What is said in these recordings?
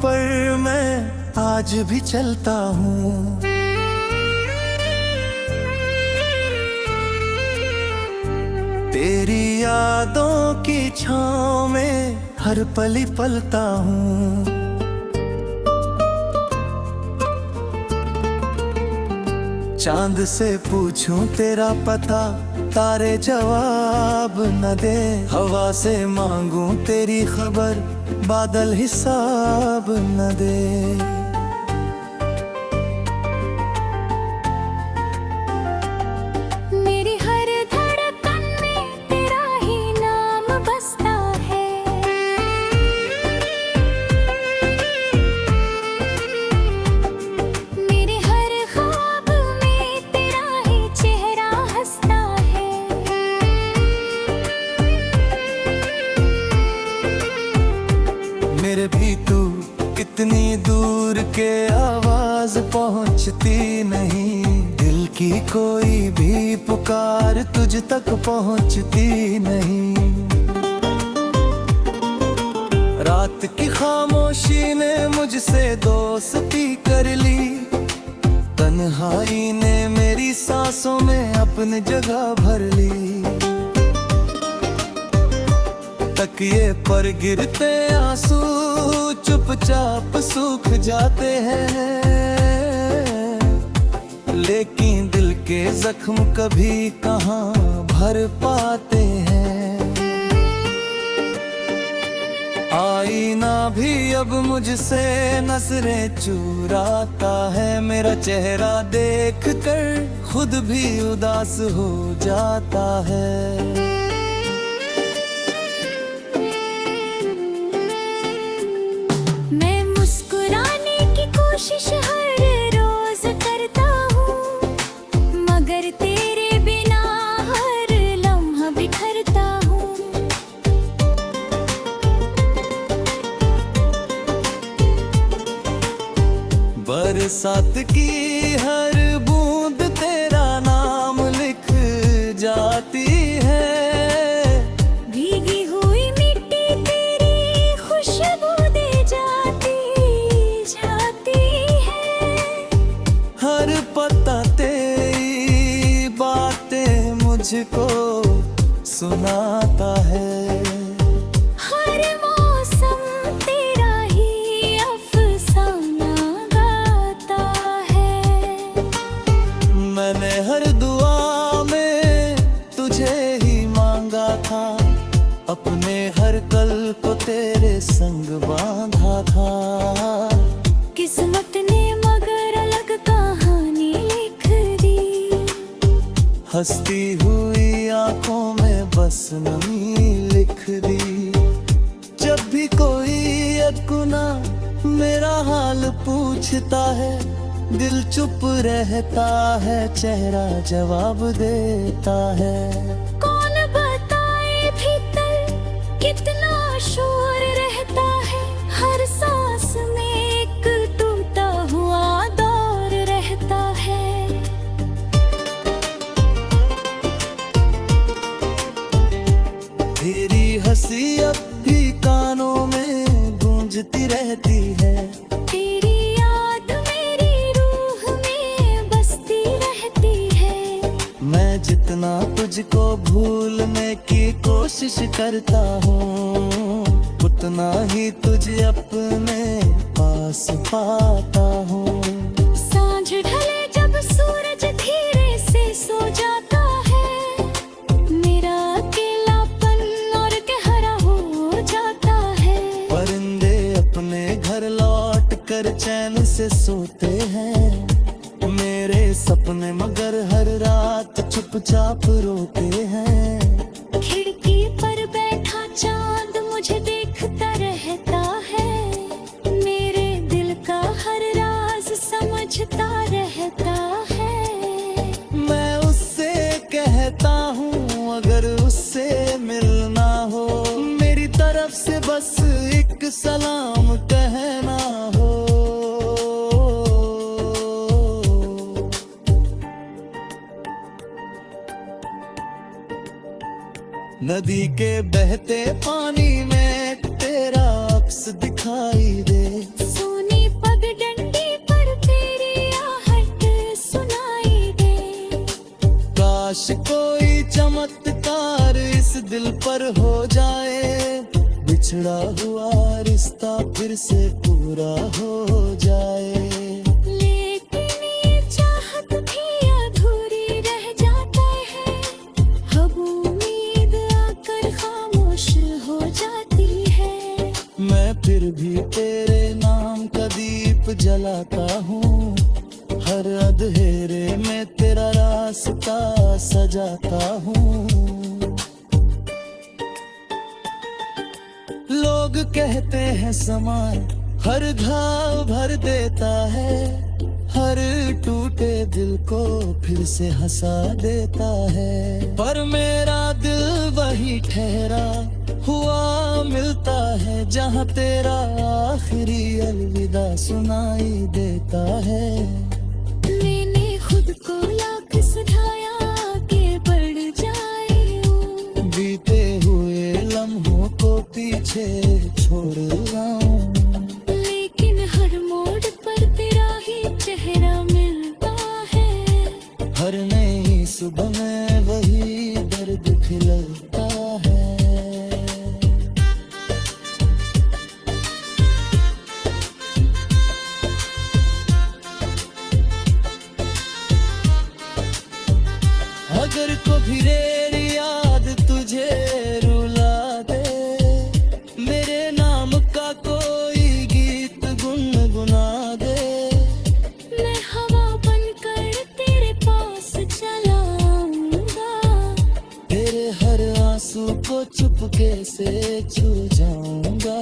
पर मैं आज भी चलता हूँ। तेरी यादों की छाँव में हर पल पलता हूँ। चांद से पूछूं तेरा पता, तारे जवाब न दे। हवा से मांगूं तेरी खबर, बादल हिसाब न दे। मेरी हर धड़कन में तेरा ही नाम बसता है। मेरे हर ख्वाब में तेरा ही चेहरा हंसता है। मेरे भी तू इतनी दूर के आवाज पहुंचती नहीं। दिल की कोई भी पुकार तुझ तक पहुंचती नहीं। रात की खामोशी ने मुझसे दोस्ती कर ली। तन्हाई ने मेरी सांसों में अपनी जगह भर ली। तकिए पर गिरते आंसू चुपचाप सूख जाते हैं, लेकिन दिल के जख्म कभी कहाँ भर पाते हैं। आईना भी अब मुझसे नजरें चुराता है। मेरा चेहरा देख कर खुद भी उदास हो जाता है। मैं मुस्कुराने की कोशिश हर रोज करता हूँ, मगर तेरे बिना हर लम्हा बिखरता हूँ। बरसात की हर बूंद तेरा नाम लिख जाती है। भीगी हुई मिट्टी तेरी खुशबू दे जाती है। हर पत्ता तेरी बातें मुझको सुनाता है। हर मौसम तेरा ही अफसाना गाता है। मैंने हर दुआ में तुझे ही मांगा था। अपने हर कल को तेरे संग बांधा था। किस्मत ने मगर अलग कहानी लिख दी। हंसती हुई आंखों में बस नमी लिख दी। जब भी कोई अदकुना मेरा हाल पूछता है, दिल चुप रहता है, चेहरा जवाब देता है। कौन बताए भीतर कितना शोर रहता है। हर सांस में एक टूटा हुआ दौर रहता है। तेरी हंसी अब भी कानों में गूंजती रहती है। तेरी याद मेरी रूह में बसती रहती है। मैं जितना तुझको भूलने की कोशिश करता हूँ, उतना ही तुझे अपने पास पाता हूँ। सांझ ढले जब सूरज धीरे से सो जाता है, मेरा अकेलापन और गहरा हो जाता है। परिंदे अपने घर लौट कर चैन से सोते हैं। मेरे सपने मगर हर रात चुपचाप रोते हैं। खिड़की पर बैठा चांद मुझे देखता रहता है। मेरे दिल का हर राज समझता रहता है। मैं उससे कहता हूँ अगर उससे मिलना हो, मेरी तरफ से बस एक सलाम कहना हो। नदी के बहते पानी में तेरा अक्स दिखाई दे। काश कोई चमत्कार इस दिल पर हो जाए, बिछड़ा हुआ रिश्ता फिर से पूरा हो जाए। लेकिन ये चाहत भी अधूरी रह जाता है, अब उम्मीद आकर खामोश हो जाती है। मैं फिर भी तेरे नाम का दीप जलाता हूँ, हर अंधेरे में तेरा रास्ता सजाता हूँ। लोग कहते हैं समा हर घाव भर देता है, हर टूटे दिल को फिर से हंसा देता है। पर मेरा दिल वही ठहरा हुआ मिलता है, जहाँ तेरा आखिरी अलविदा सुनाई देता है। मैंने खुद को लाख सुझाया कि बढ़ जाए यूं, बीते हुए लम्हों को पीछे छोड़ लाऊं, लेकिन हर मोड़ पर तेरा ही चेहरा मिलता है। हर नई सुबह में वही दर्द खिलता है। अगर कभी मेरी याद तुझे रुला दे, मेरे नाम का कोई गीत गुनगुना दे, मैं हवा बनकर तेरे पास चला आऊंगा, तेरे हर आंसू को चुपके से छू जाऊंगा।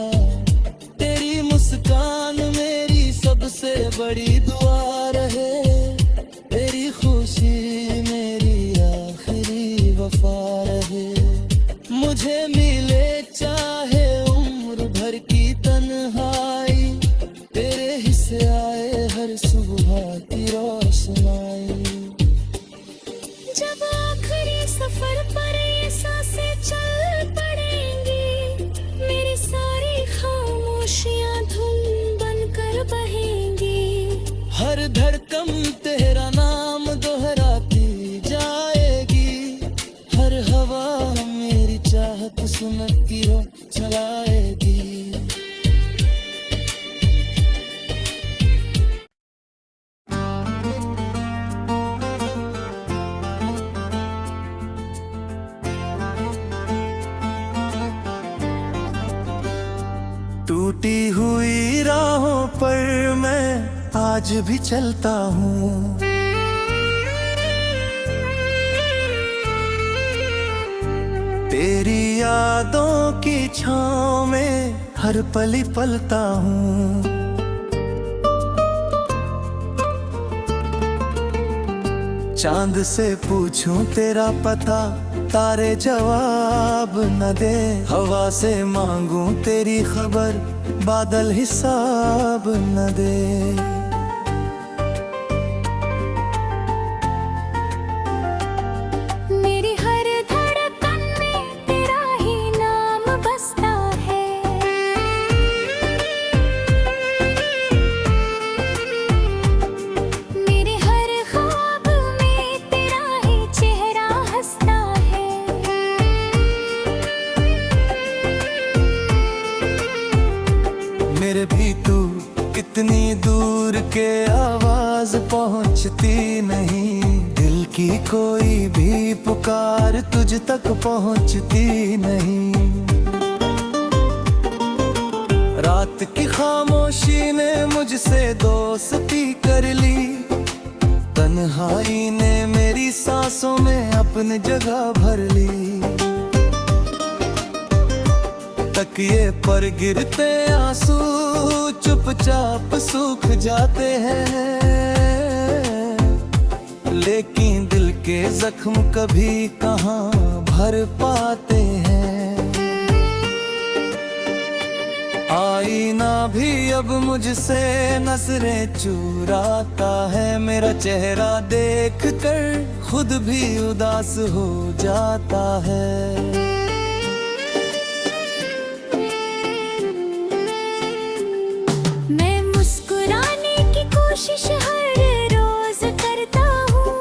तेरी मुस्कान मेरी सबसे बड़ी दुआ रहे, तेरी खुशी मेरी आखिरी वफा रहे। मुझे मिले चाहे उम्र भर की तन्हाई, तेरे हिस्से आए हर सुबह की रोशनाई। जब आखिरी सफर पर ये सांसें चल पड़ेंगी, मेरी सारी खामोशियां धुन बनकर बहेंगी। हर धड़कन तेरा नाम दोहराती जाएगी, हर हवा मेरी चाहत सुनती हो चलाएगी। टूटी हुई राहों पर मैं आज भी चलता हूँ, तेरी यादों की छाँव में हर पली पलता हूँ। चांद से पूछूं तेरा पता, तारे जवाब न दे, हवा से मांगूं तेरी खबर, बादल हिसाब न दे। मेरी हर धड़कन में तेरा ही नाम बसता है, मेरे हर ख्वाब में तेरा ही चेहरा हंसता है। मेरे भी तू कितनी दूर के आवाज पहुंचती नहीं, दिल की कोई भी पुकार तुझ तक पहुंचती नहीं। रात की खामोशी ने मुझसे दोस्ती कर ली, तन्हाई ने मेरी सांसों में अपनी जगह भर ली। तकिए पर गिरते आंसू चुपचाप सूख जाते हैं, लेकिन दिल के जख्म कभी कहाँ भर पाते हैं। आईना भी अब मुझसे नजरें चुराता है, मेरा चेहरा देख कर खुद भी उदास हो जाता है। मैं मुस्कुराने की कोशिश हर रोज करता हूँ,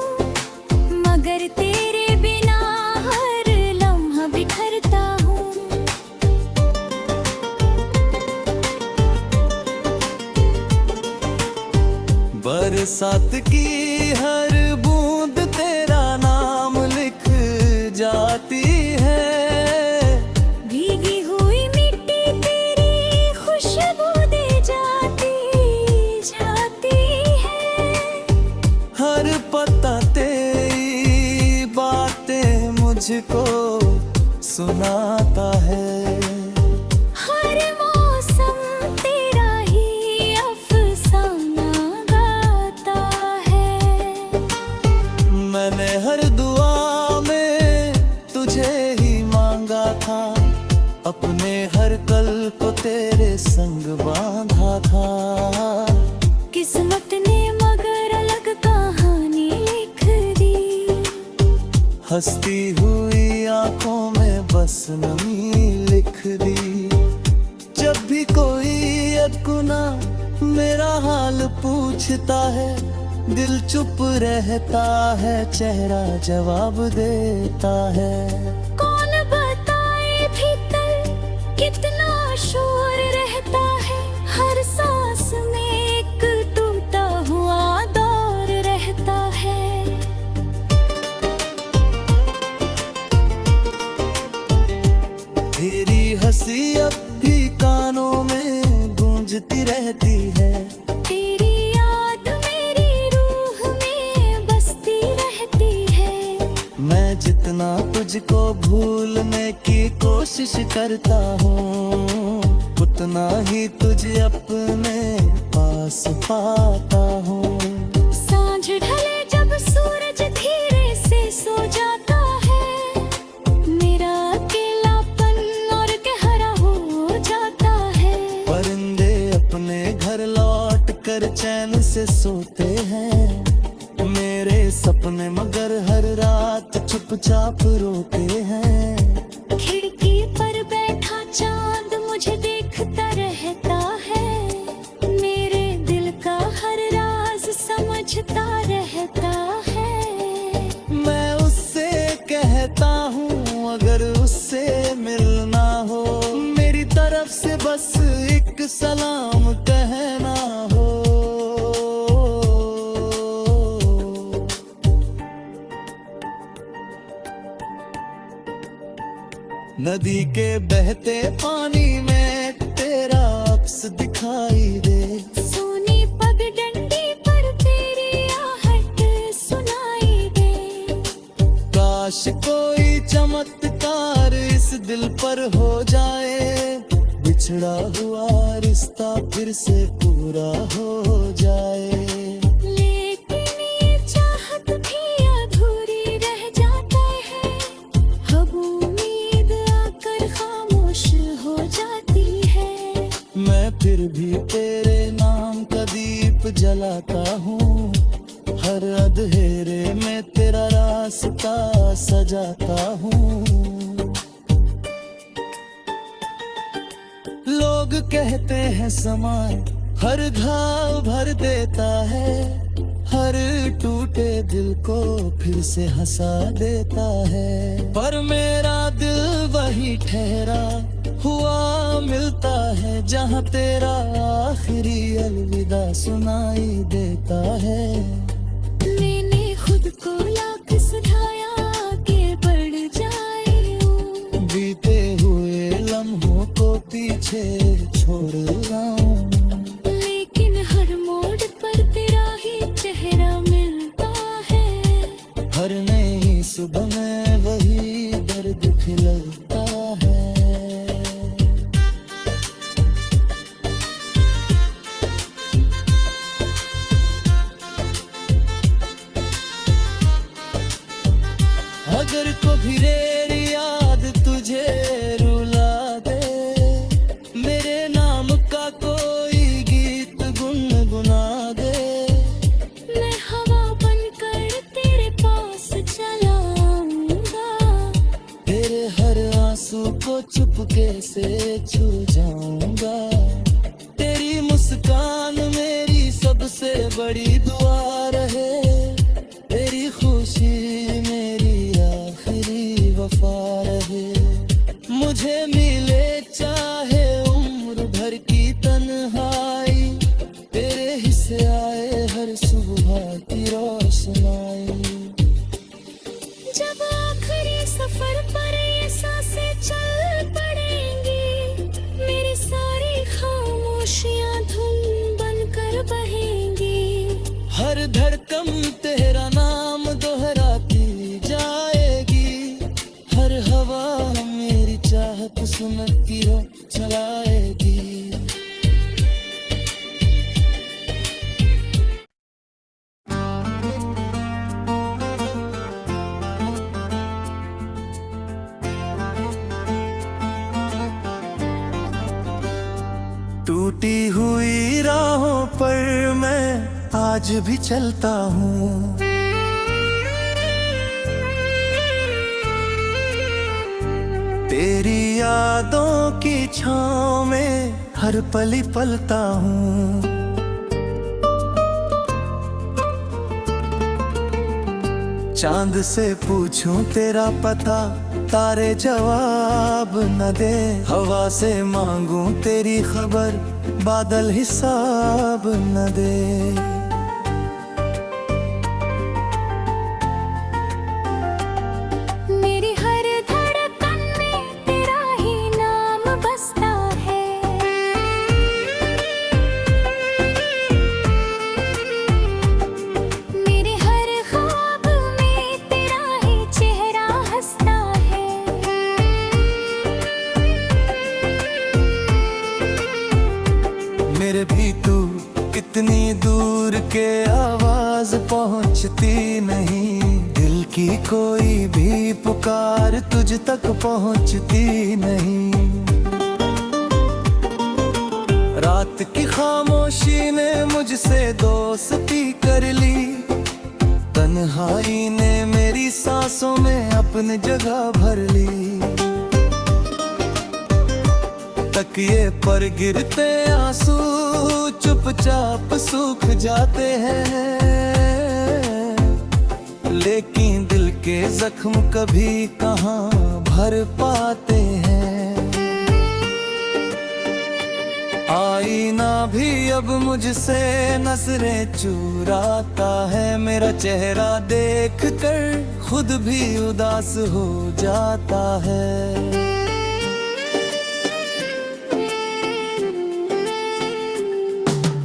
मगर तेरे बरसात की हर बूंद तेरा नाम लिख जाती है। भीगी हुई मिट्टी तेरी खुशबू दे जाती जाती है। हर पत्ता तेरी बातें मुझको सुनाता है। हर मौसम तेरा ही अफसाना गाता है। मैंने हर दुआ में तुझे ही मांगा था, अपने हर कल को तेरे संग बांधा था। किस्मत ने मगर अलग कहानी लिख दी। हंसती हुई आंखों में बस नमी लिख दी। जब भी कोई अदकुना मेरा हाल पूछता है, दिल चुप रहता है, चेहरा जवाब देता है। कौन बताए भीतर कितना शोर रहता है। हर सांस में एक टूटा हुआ दौर रहता है। तेरी हंसी अब भी कानों में गूंजती रहती है। तेरी याद मेरी रूह में बसती रहती है। मैं जितना तुझको भूलने की कोशिश करता हूँ, उतना ही तुझे अपने पास पाता हूँ। सांझ ढले जब सूरज धीरे से सो जाता है, मेरा अकेलापन और गहरा हो जाता है। परिंदे अपने घर लौट कर चैन से सोते हैं, मेरे सपने मगर हर रात चुपचाप रोते हैं। खिड़की पर बैठा चांद मुझे देखता रहता है, मेरे दिल का हर राज समझता रहता है। मैं उससे कहता हूँ अगर उससे मिलना हो, मेरी तरफ से बस एक सलाम कहना हो। नदी के बहते पानी में तेरा अक्स दिखाई दे। सोनी पगडंडी पर तेरी आहट सुनाई दे। काश कोई चमत्कार इस दिल पर हो जाए, बिछड़ा हुआ रिश्ता फिर से पूरा हो जाए। लेकिन ये चाहत भी अधूरी रह जाता है। अब उम्मीद आकर खामोश हो जाती है। मैं फिर भी तेरे नाम का दीप जलाता हूँ, हर अंधेरे में तेरा रास्ता सजाता हूँ। लोग कहते हैं समय हर घाव भर देता है, हर टूटे दिल को फिर से हंसा देता है। पर मेरा दिल वही ठहरा हुआ मिलता है, जहाँ तेरा आखिरी अलविदा सुनाई देता है। मैंने खुद को लाख सुझाया आगे बढ़ जाए यूं। बीते हुए लम्हों को पीछे छोड़ लाऊं, लेकिन हर मोड़ पर तेरा ही चेहरा मिलता है। हर नई सुबह में वही दर्द खिलता है। अगर कभी मेरी याद तुझे रुला दे, मेरे नाम का कोई गीत गुनगुना दे। मैं हवा बनकर तेरे पास चला आऊंगा। तेरे हर आंसू को चुपके से छू जाऊंगा। तेरी मुस्कान मेरी सबसे बड़ी दुआ रहे, तेरी खुशी मेरी आखिरी वफा रहे। मुझे मिले चाहे उम्र भर की तन्हाई, तेरे हिस्से आए हर पर मैं आज भी चलता हूँ। तेरी यादों की छाँव में हर पल पलता हूँ। चांद से पूछूं तेरा पता, तारे जवाब न दे। हवा से मांगूं तेरी खबर, बादल हिसाब न दे। मेरी हर धड़कन में तेरा ही नाम बसता है। मेरे हर ख्वाब में तेरा ही चेहरा हंसता है। मेरे भी तू कितनी दूर के आवाज पहुंचती नहीं। दिल की कोई भी पुकार तुझ तक पहुंचती नहीं। रात की खामोशी ने मुझसे दोस्ती कर ली। तन्हाई ने मेरी सांसों में अपनी जगह भर ली। तकिए पर गिरते आंसू चुपचाप सूख जाते हैं, लेकिन दिल के जख्म कभी कहाँ भर पाते हैं। आईना भी अब मुझसे नजरें चुराता है। मेरा चेहरा देख कर खुद भी उदास हो जाता है।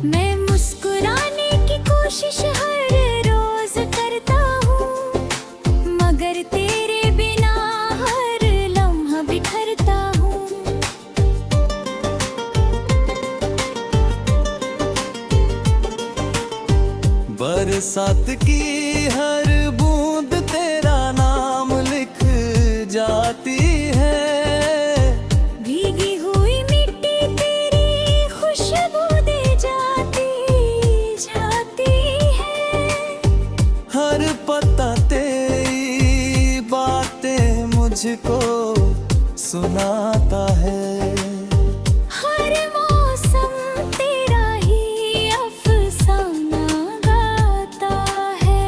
मैं मुस्कुराने की कोशिश हर रोज करता हूँ, मगर तेरे बिना हर लम्हा बिखरता हूँ। बरसात की हर बूंद तेरा नाम लिख जाती है। भीगी हुई मिट्टी तेरी खुशबू दे जाती है। हर पत्ता तेरी बातें मुझको सुनाता है। हर मौसम तेरा ही अफसाना गाता है।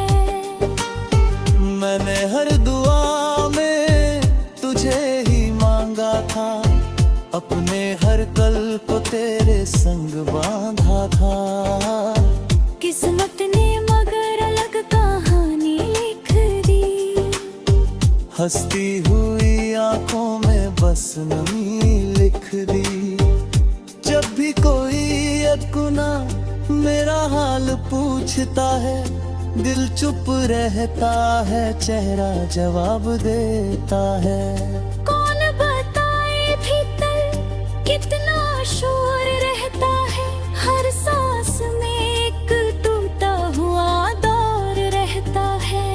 मैंने हर दुआ में तुझे ही मांगा था। अपने हर कल को तेरे संग बांधा था। किस्मत ने मगर अलग कहानी लिख दी। हंसती हुई आंखों में बस नमी लिख दी। जब भी कोई अदकुना मेरा हाल पूछता है, दिल चुप रहता है, चेहरा जवाब देता है। कौन बताए भीतर कितना शोर रहता है। हर सांस में एक टूटा हुआ दौर रहता है।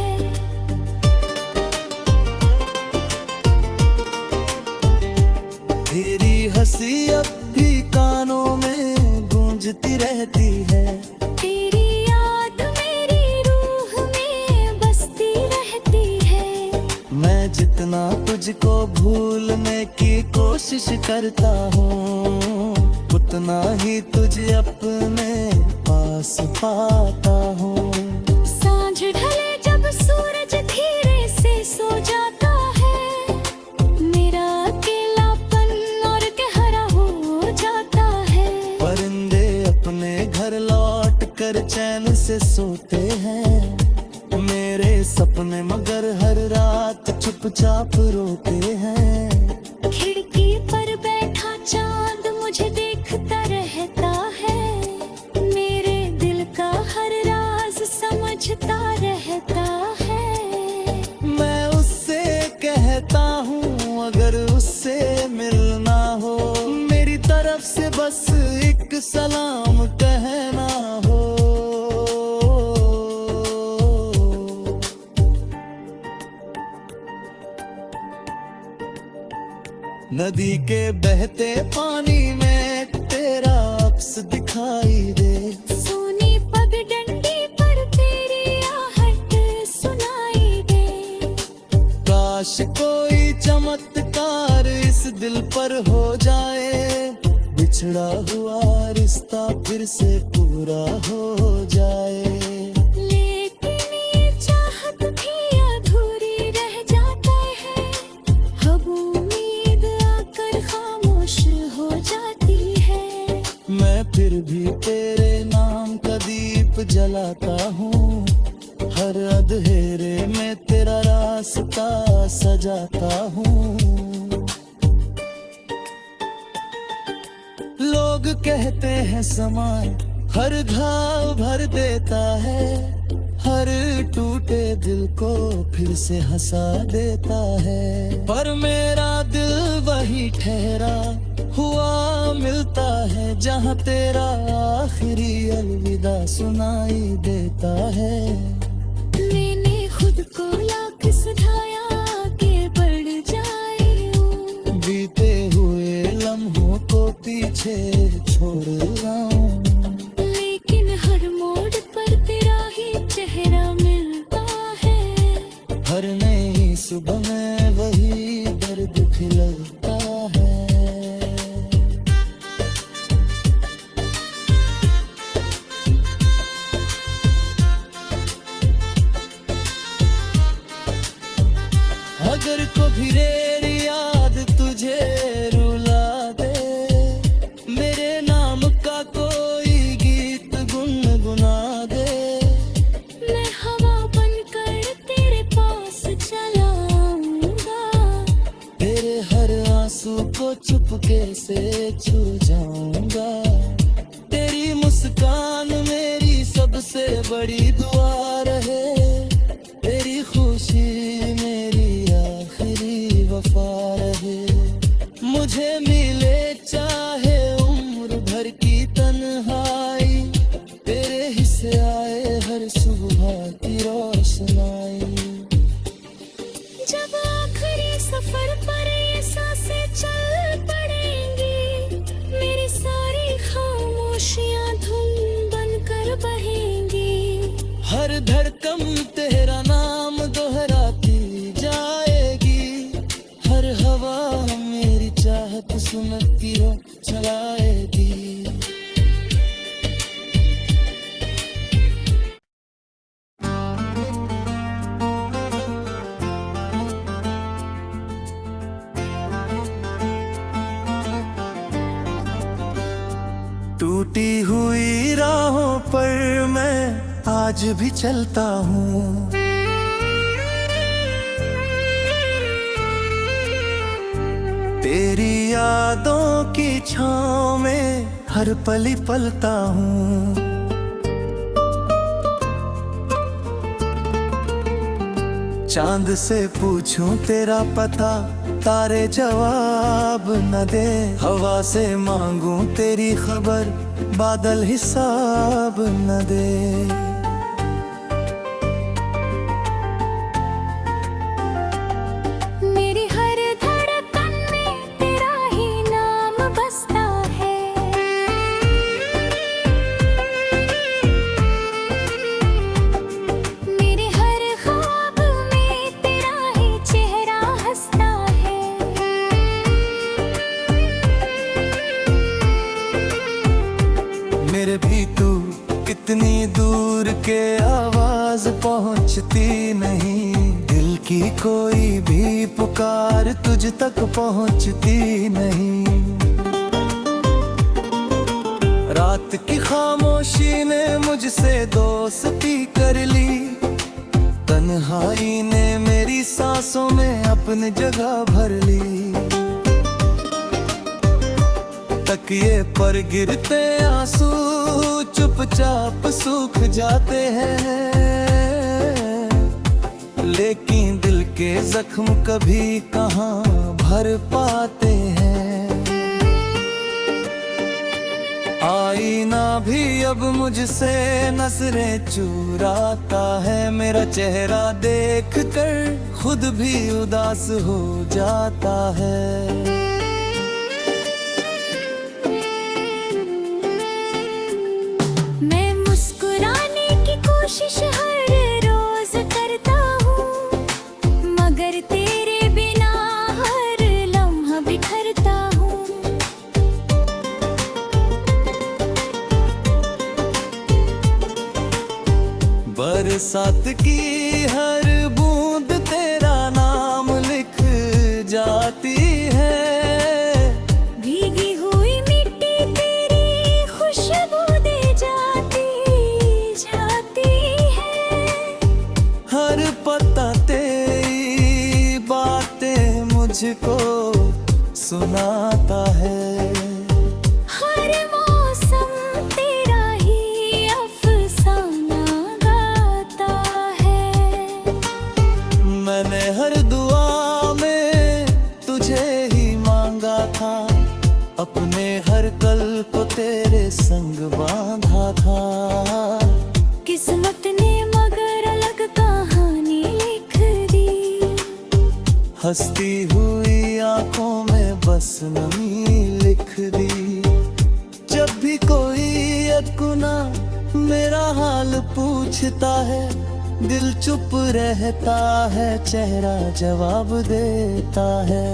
तेरी हंसी अब भी कानों में गूंजती रहती है। तेरी याद मेरी रूह में बसती रहती है। मैं जितना तुझको भूलने की कोशिश करता हूँ, उतना ही तुझे अपने पास पाता हूँ। सांझ ढले जब सूरज धीरे से सो जाता है, मेरा अकेलापन और गहरा हो जाता है। परिंदे अपने घर लौट कर चैन से सोते हैं। मेरे सपने मगर हर रात चुपचाप रोते हैं। खिड़की पर बैठा चांद मुझे देखता रहता है। मेरे दिल का हर राज समझता रहता है। मैं उससे कहता हूँ अगर उससे मिलना हो, मेरी तरफ से बस एक सलाम कहना हो। नदी के बहते पानी में तेरा अक्स दिखाई दे। काश कोई चमत्कार इस दिल पर हो जाए, बिछड़ा हुआ रिश्ता फिर से पूरा हो जाए। लेकिन ये चाहत भी अधूरी रह जाती है, अब उम्मीद आकर खामोश हो जाती है। मैं फिर भी तेरे नाम का दीप जलाता हूँ, हर अंधेरे में तेरा रास्ता सजाता हूँ। लोग कहते हैं समय हर घाव भर देता है, हर टूटे दिल को फिर से हंसा देता है। पर मेरा दिल वही ठहरा हुआ मिलता है, जहाँ तेरा आखिरी अलविदा सुनाई देता है। मैंने खुद को लाख सुझाया कि बढ़ जाए यूं, बीते हुए लम्हों को पीछे छोड़ जाऊं, लेकिन हर मोड़ पर तेरा ही चेहरा मिलता है। हर नई सुबह में वही दर्द खिलता है। अगर कभी मेरी याद तुझे रुला दे, मेरे नाम का कोई गीत गुनगुना दे, मैं हवा बनकर तेरे पास चला आऊंगा, तेरे हर आंसू को चुपके से छू जाऊंगा। तेरी मुस्कान मेरी सबसे बड़ी दुआ रहे, तेरी खुशी मेरी आखिरी वफा रहे। मुझे मिले चाहे उम्र भर की तन्हाई, तेरे हिस्से आए हर सुबह की रोशनाई। जब आखिरी सफर पर ये सांसें चल पड़ेंगी, मेरी सारी खामोशियां धुन बनकर बहेंगी। हर धड़कन तेरा नाम दोहराती जाएगी, हर हवा मेरी चाहत सुनती हो चलाएगी। टूटी हुई राहों पर मैं आज भी चलता हूँ, तेरी यादों की छाँव में हर पली पलता हूँ। चांद से पूछूं तेरा पता, तारे जवाब न दे, हवा से मांगूं तेरी खबर, बादल हिसाब न दे। मेरी हर धड़कन में तेरा ही नाम बसता है, मेरे हर ख्वाब में तेरा ही चेहरा हंसता है। मेरे भी तू कितनी दूर के आवाज पहुंचती नहीं, दिल की कोई भी पुकार तुझ तक पहुंचती नहीं। रात की खामोशी ने मुझसे दोस्ती कर ली, तन्हाई ने मेरी सांसों में अपनी जगह भर ली। तकिए पर गिरते आंसू चुपचाप सूख जाते हैं, लेकिन दिल के जख्म कभी कहाँ भर पाते हैं। आईना भी अब मुझसे नजरें चुराता है, मेरा चेहरा देख कर खुद भी उदास हो जाता है। मैं मुस्कुराने की कोशिश हर रोज करता हूँ, मगर तेरे बरसात की हर बूंद तेरा नाम लिख जाती है। भीगी हुई मिट्टी तेरी खुशबू दे जाती है। हर पत्ता तेरी बातें मुझको सुनाता है। हर मौसम तेरा ही अफसाना गाता है। मैंने हर दुआ में तुझे ही मांगा था, अपने हर कल को तेरे संग बांधा था। किस्मत ने मगर अलग कहानी लिख दी। हंसती हुई आंखों में बस नमी लिख दी। जब भी कोई अदकुना मेरा हाल पूछता है, दिल चुप रहता है, चेहरा जवाब देता है।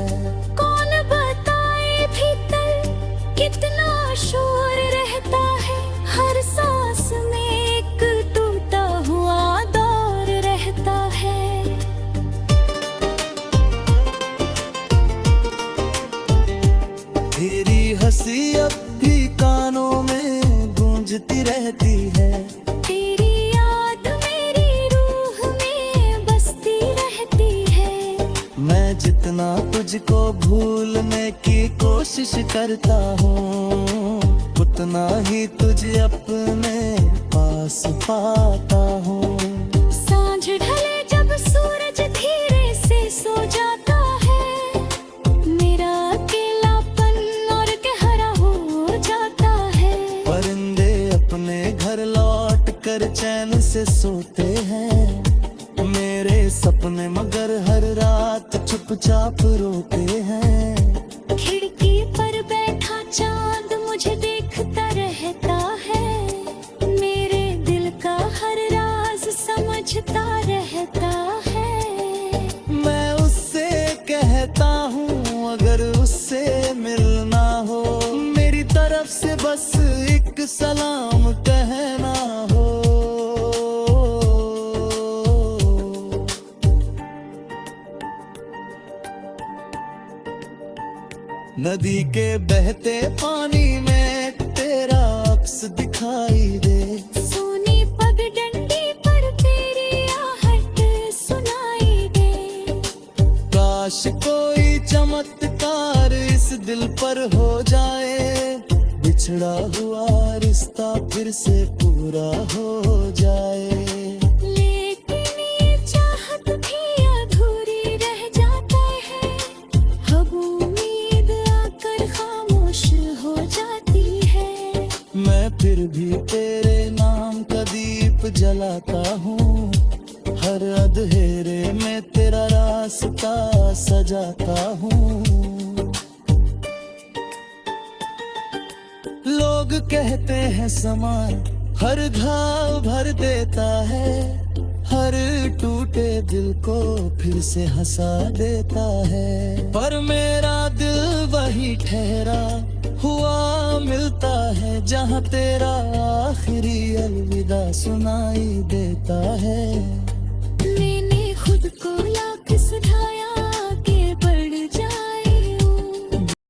कौन बताए भीतर कितना शोर रहता है। हर सांस में एक टूटा हुआ दौर रहता है। तेरी हंसी अब भी कानों में गूंजती रहती है। तेरी याद मेरी रूह में बसती रहती है। मैं जितना तुझको भूलने की कोशिश करता हूँ, उतना ही तुझे अपने पास पाता हूँ। सांझ ढले जब सूरज धीरे से सो जाता है, मेरा अकेलापन और गहरा हो जाता है। परिंदे अपने घर लौट कर चैन से सोते हैं, मेरे सपने मगर हर रात चुपचाप रोते हैं। खिड़की पर बैठा चांद मुझे देखता रहता है, मेरे दिल का हर राज समझता रहता है। मैं उससे कहता हूँ अगर उससे मिलना हो, मेरी तरफ से बस एक सलाम कहना हो। नदी के बहते पानी में तेरा अक्स दिखाई दे। सोनी पगडंडी पर तेरी आहट सुनाई दे। काश कोई चमत्कार इस दिल पर हो जाए, बिछड़ा हुआ रिश्ता फिर से पूरा हो जाए। लेकिन ये चाहत भी अधूरी रह जाता है। अब उम्मीद आकर खामोश हो जाती है। मैं फिर भी तेरे नाम का दीप जलाता हूँ, हर अंधेरे में तेरा रास्ता सजाता हूँ। लोग कहते हैं समा हर घाव भर देता है, हर टूटे दिल को फिर से हंसा देता है। पर मेरा दिल वही ठहरा हुआ मिलता है, जहाँ तेरा आखिरी अलविदा सुनाई देता है।